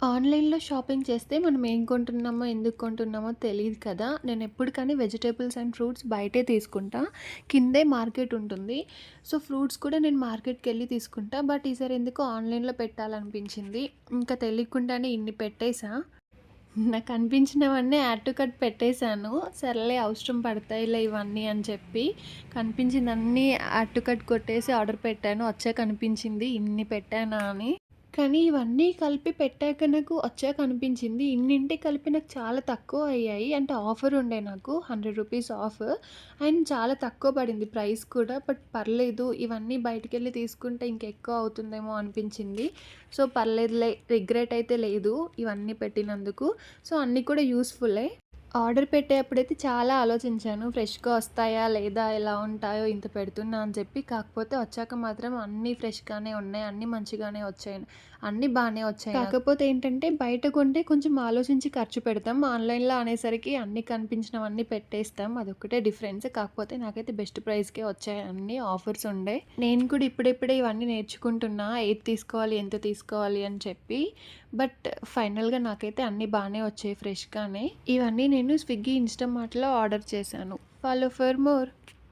ఆన్‌లైన్‌లో షాపింగ్ చేస్తే మనం ఏం కొంటున్నామో, ఎందుకు కొంటున్నామో తెలీదు కదా! నేనెప్పుడు కానీ వెజిటబుల్స్ అండ్ ఫ్రూట్స్ బయటే తీసుకుంటా. కిందే మార్కెట్ ఉంటుంది. సో, ఫ్రూట్స్ కూడా నేను మార్కెట్‌కెళ్ళి తీసుకుంటా. బట్ ఈసారి ఎందుకో ఆన్‌లైన్‌లో పెట్టాలనిపించింది. ఇంకా తెలియకుండానే ఇన్ని పెట్టేసా. నాకనిపించినవన్నీ యాడ్ టు కార్ట్ పెట్టేశాను. సర్లే అవసరం పడతాయిలే ఇవన్నీ అని చెప్పి, కనిపించిందన్నీ యాడ్ టు కార్ట్ కొట్టేసి ఆర్డర్ పెట్టాను. వచ్చాక అనిపించింది ఇన్ని పెట్టానా అని. కానీ ఇవన్నీ కలిపి పెట్టాక నాకు వచ్చాక అనిపించింది ఇన్నింటికి కలిపి నాకు చాలా తక్కువ అయ్యాయి. అంటే ఆఫర్ ఉండే నాకు రూ. 100 ఆఫ్ అండ్ చాలా తక్కువ పడింది ప్రైస్ కూడా. బట్ పర్లేదు ఇవన్నీ బయటికెళ్ళి తీసుకుంటే ఇంకెక్కువ అవుతుందేమో అనిపించింది. సో, పర్లేదులే రిగ్రెట్ అయితే లేదు ఇవన్నీ పెట్టినందుకు. సో, అన్నీ కూడా యూజ్‌ఫుల్లే. ఆర్డర్ పెట్టేప్పుడైతే చాలా ఆలోచించాను. ఫ్రెష్‌గా వస్తాయా? లేదా? ఎలా ఉంటాయో ఇంత పెడుతున్నా అని చెప్పి. కాకపోతే వచ్చాక మాత్రం అన్నీ ఫ్రెష్‌గానే ఉన్నాయి. అన్నీ మంచిగానే వచ్చాయి. అన్నీ బానే వచ్చాయి నాకు. కాకపోతే ఏంటంటే బయట కొంటే కొంచెం ఆలోచించి ఖర్చు పెడతాం. ఆన్‌లైన్‌లో అనేసరికి అన్నీ కనిపించినవన్నీ పెట్టేస్తాం. అదొక్కటే డిఫరెన్స్. కాకపోతే నాకైతే బెస్ట్ ప్రైస్‌కే వచ్చాయి అన్నీ. ఆఫర్స్ ఉండే. నేను కూడా ఇప్పుడిప్పుడే ఇవన్నీ నేర్చుకుంటున్నా. ఏది తీసుకోవాలి? ఎంత తీసుకోవాలి? అని చెప్పి. బట్ ఫైనల్‌గా నాకైతే అన్నీ బానే వచ్చాయి ఫ్రెష్‌గానే. ఇవన్నీ నేను స్విగ్గీ, ఇన్‌స్టామార్ట్‌లో ఆర్డర్ చేశాను. Follow for more.